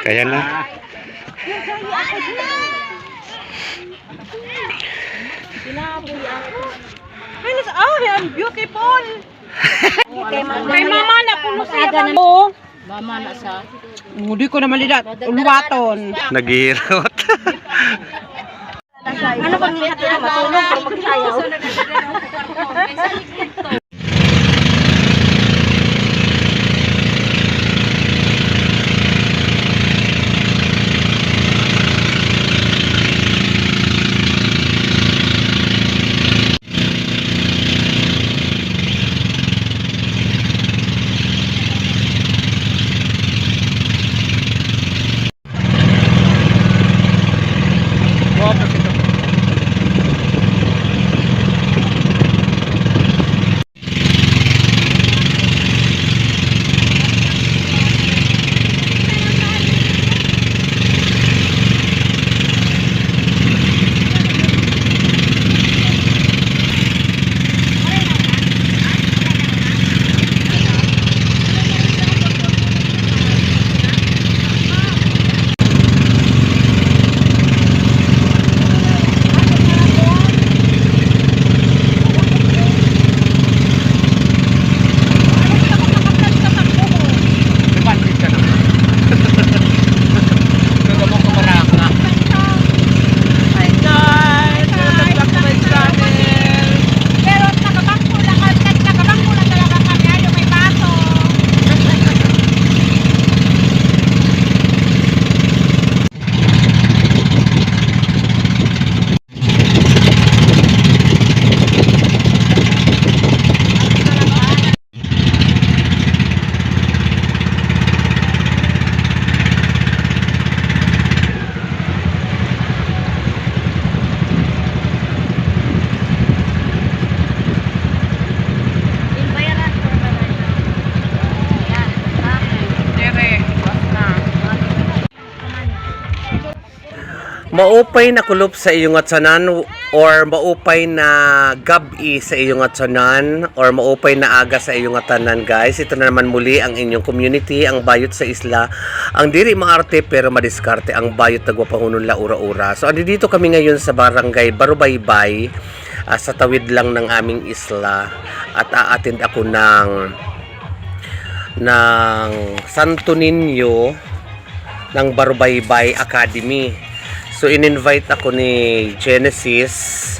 Kaya na. Ay, beautiful. Kay mama na puno siya mo. Mama na sa. Hindi ko na malidat. Uluwaton. Naghihirot. Ano bang lihat na matulog o magsayaw? Maupay na kulop sa iyong atsanan or maupay na gabi sa iyong atsanan or maupay na aga sa iyong atanan, guys. Ito na naman muli ang inyong community, ang bayot sa isla. Ang diri maarte pero madiskarte, ang bayot nagwapangunon la ura-ura. So andito kami ngayon sa barangay Barubaybay, sa tawid lang ng aming isla, at a-attend ako ng Santo Niño ng Barubaybay Academy. So in-invite ako ni Genesis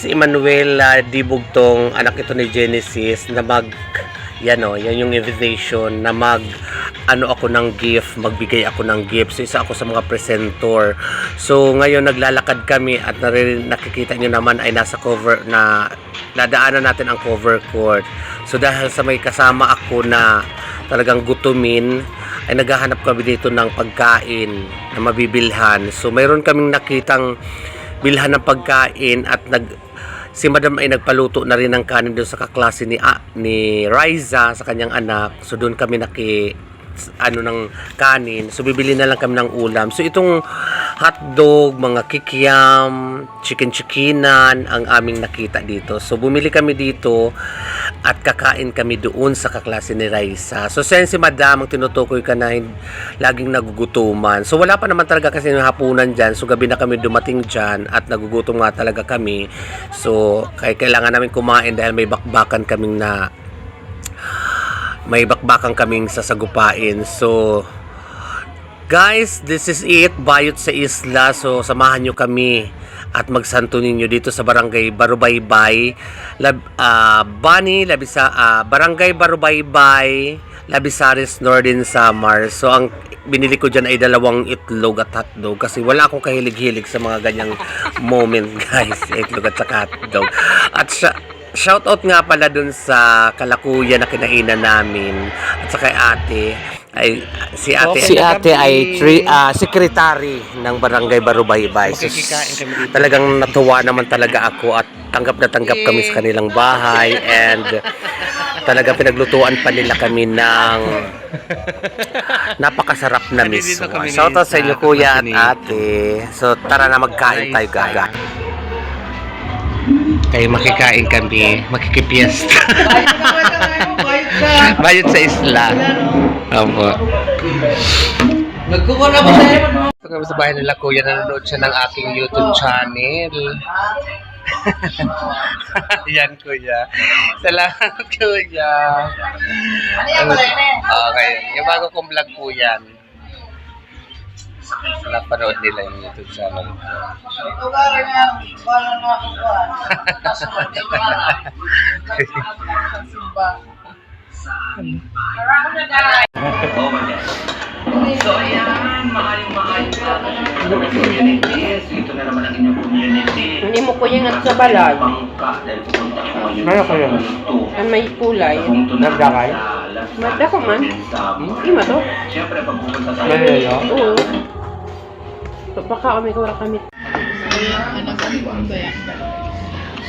Emanuela Dibugtong, anak ito ni Genesis, na yan yung invitation na ako ng gift, magbigay ako ng gift. So isa ako sa mga presenter. So ngayon naglalakad kami at nakikita nyo naman ay nasa cover na nadaanan natin ang cover court. So dahil sa may kasama ako na talagang gutumin, ay naghahanap kami dito ng pagkain na mabibilhan. So mayroon kaming nakitang bilhan ng pagkain at si Madam ay nagpaluto na rin ng kanin doon sa kaklase ni Riza sa kanyang anak. So doon kami ng kanin. So bibili na lang kami ng ulam. So itong hotdog, mga kikiam, chicken-chickenan ang aming nakita dito. So bumili kami dito at kakain kami doon sa kaklase ni Riza. So si Madam ang tinutukoy ka na laging nagugutuman. So wala pa naman talaga kasi yung hapunan dyan. So gabi na kami dumating dyan at nagugutom nga talaga kami. So kailangan namin kumain dahil may bakbakan kaming sasagupain. So guys, this is it, bayot sa isla. So samahan nyo kami at magsanto ninyo dito sa barangay Barubaybay, barangay Barubaybay, Labisares, Northern Samar. So ang binili ko dyan ay 2 itlog at hotdog kasi wala akong kahilig-hilig sa mga ganyang moment, guys. Itlog at saka hotdog. At shoutout nga pala dun sa kalakuya na kinainan namin at sa kay ate. Si ate ay secretary ng barangay Barubaybay. So, talagang natuwa naman talaga ako at tanggap na tanggap kami sa kanilang bahay and talagang pinaglutuan pa nila kami ng napakasarap na mismo. Shoutout sa inyo kuya at ate. So tara na magkain tayo, gaga. Kaya makikain kami, makikipiesta. Bayad sa isla. Opo. Nagkukuha na ba sa'yo? Ito kami sa bahay nila kuya, nanonood siya ng aking YouTube channel. Yan kuya. Salamat kuya. Okay, yung bago kong vlog po yan. Napanood nila yung YouTube channel ko. So ayan, mahal-mahal ka communities. Ito na naman ang inyong community. Hindi mo ko yung at sa balay. Bangka dahil pupunta ko ngayon Ano ko yun? Ang may kulay. Nagdakay? Magda ko man. Hindi mo to? Siyempre pag pupunta tayo. Malayo? Oo. Baka kami kawara kami.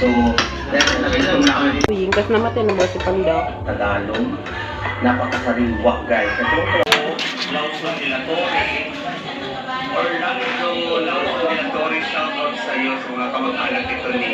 So, dahil nakita mo na kami Uying, kas namatay na ba si Panda? Tagalog. Napakasariwa guys. Ito Lauso Dilatore or Lauso Dilatore, shout out sa iyo sa mga kamag-anak ito ni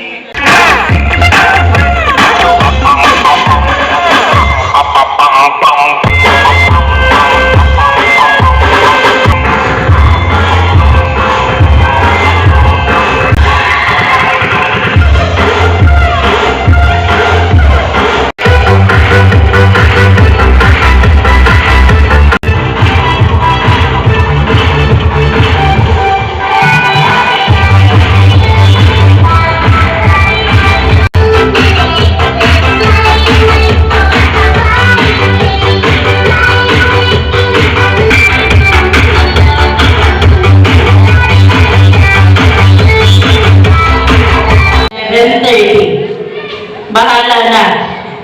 bahala na.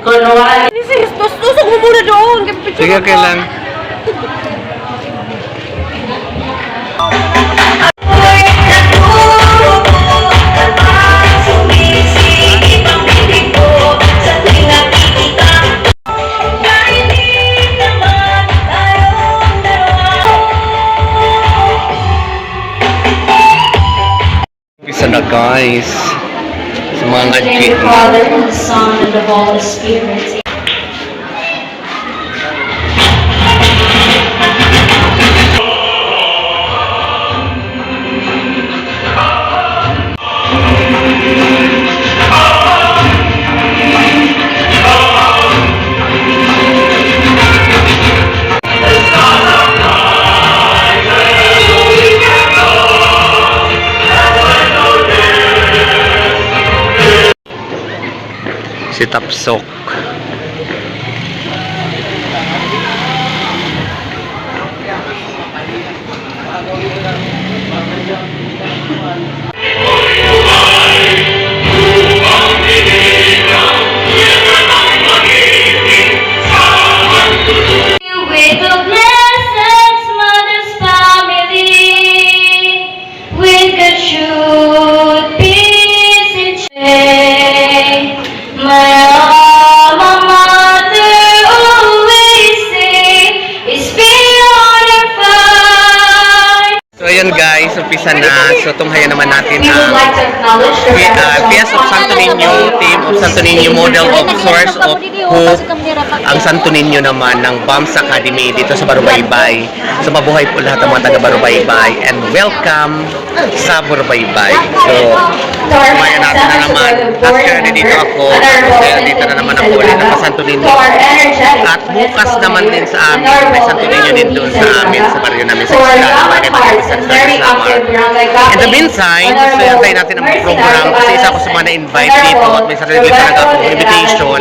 Kunwari. Sis, tusok mo muna doon. Sige, okay lang. Bisa na guys. Sa mga In the name of nagkit the Father, and the Son, and the Holy Spirit. si Tapsok. With the blessed mother's family, with good truth, peace, and joy. My alma mater always say is beyond our fight. So ayun guys, umpisa na. So tunghayan naman natin We would ang like to acknowledge the PS of Santo Niño, team of Santo Niño, model of Source of Hope, ang Santo Niño naman ng BAMS Academy dito sa Barubaybay. So mabuhay po lahat ng mga taga Barubaybay and welcome sa Barubaybay. So kumayan natin na naman. At kaya dito ako, kaya dito na naman ako ulit ng Santo Niño. At bukas naman din sa amin, may Santo Niño din doon sa amin, sa baryo namin sa Isla. In the meantime, so yantay natin ang program kasi isa ako sa mga na-invite dito at may sarili talaga akong invitation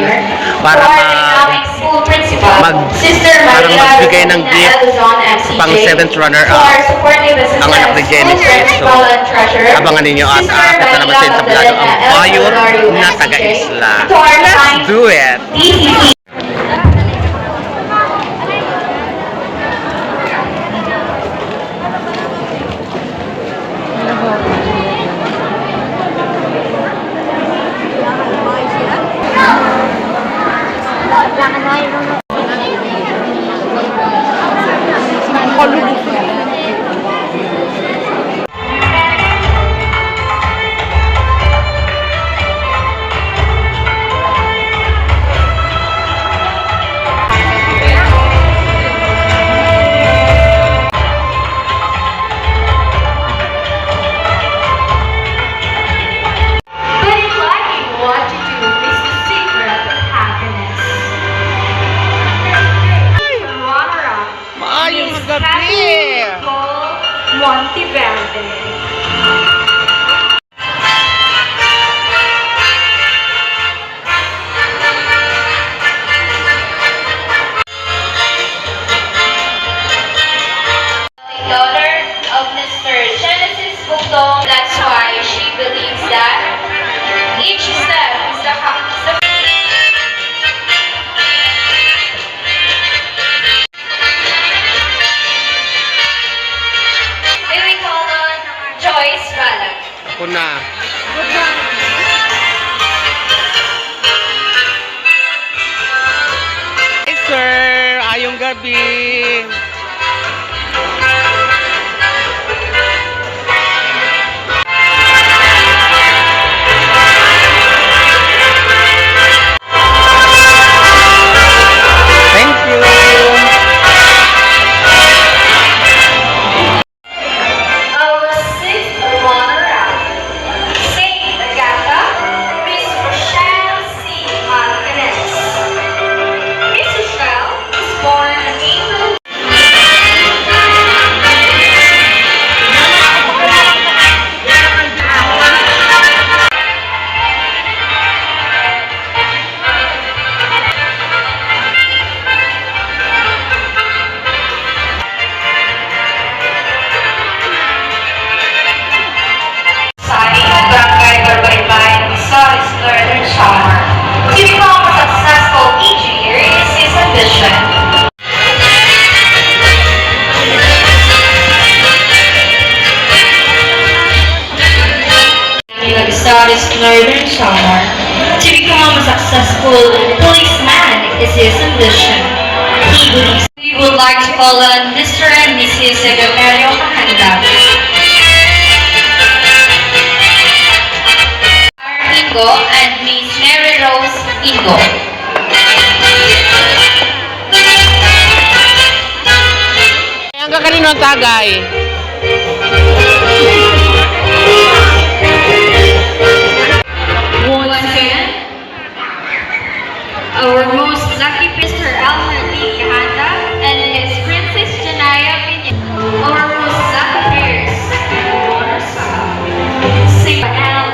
para parang magbigay ng gift pang 7th runner-up ang anak ni Genesis. So, abangan ninyo at aakit na naman sa entablado ang Bayor na taga-Isla. Let's do it! Barbie. Thank you. Our sixth runner-up, Saint Agatha, Miss Rochelle C. Martinez. Miss Rochelle was born on April. Signing at Barangay Barbaybay, Misamis Northern Samar. To become a successful engineer is his ambition. Misamis Northern Samar. To become a successful policeman is his ambition. He believes we would like to call on Mr. and Mrs. Secretario Kahanda. Ingo and Miss Mary Rose Ingo. Ang kakanino ang tagay? Once again, our most lucky Mr. Alma D. Kahanda and Miss Princess Janaya Piña. Our most lucky pairs, Saint L.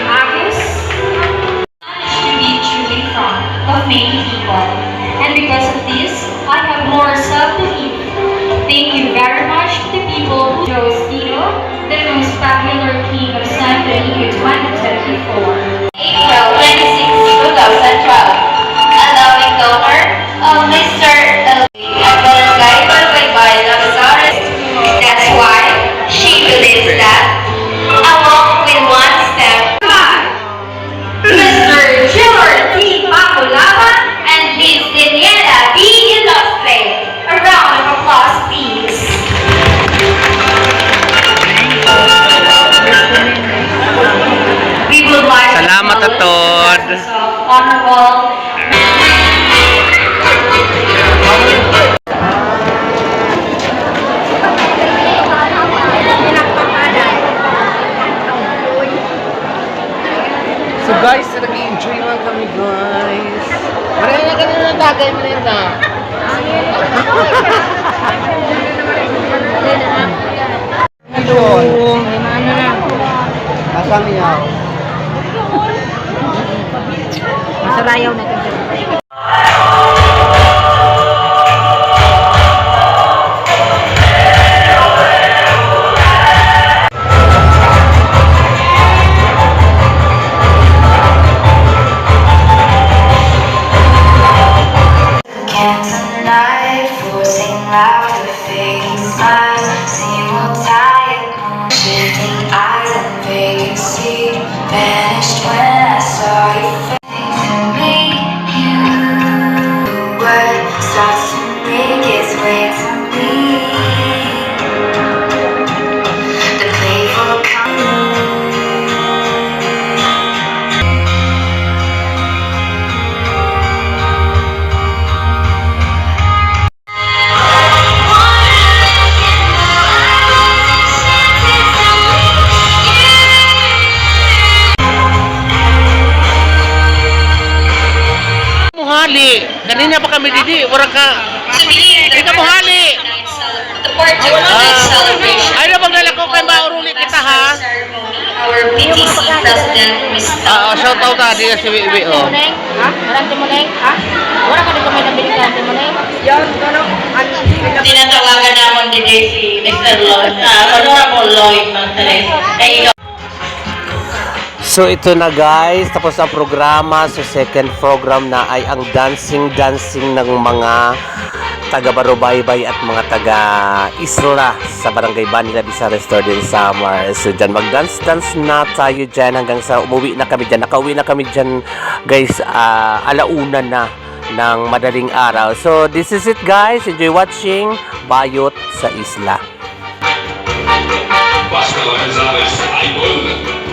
Agus. To be truly fond of many people, and because of this, I have more self-belief. Thank you very much to the people who chose Tito, the most popular king of San Felipe 2024. April 26, 2012. A loving daughter of Mr. L. at Barangay Barbaybay, Lagazares. That's why she believes that, along with one step, Mr. George T. Paculaban and Miss Daniela B. Ilustre. A round of applause, please. We would like to Salamat, acknowledge Atod. the presence of Honorable So guys, nag-enjoy lang kami guys. Marami na kanina ng tagay mo na. Hello. Asang niya? Masarayaw na ito. Can't deny, forcing laughter, faking smiles, simultaneous, shifting eyes and vacancy, vanished when I saw you face to me. The word starts to make its way to me. The playful Muhali. Kanina pa kami didi. Wala ka. Ika muhali. The Portugal celebration. Ay na bang lalako kay mauruli kita ha? Our PTC President, Mr. Shout out tadi si Wiwi oh. Ha? Marang Timoneng? Ha? Wala ka dito may nabilikan Timoneng? Yan, Tinatawagan naman din si Mr. Lloyd, Honorable Lloyd Martinez. So ito na guys, tapos ang programa. So second program na ay ang dancing ng mga taga Barubaybay at mga taga Isla sa Barangay Banila Bisares Northern Samar. So dyan mag-dance na tayo dyan hanggang sa umuwi na kami dyan. Nakauwi na kami dyan guys, alauna na ng madaling araw. So, this is it guys. Enjoy watching Bayot sa Isla. Pascal Gonzalez, Idol.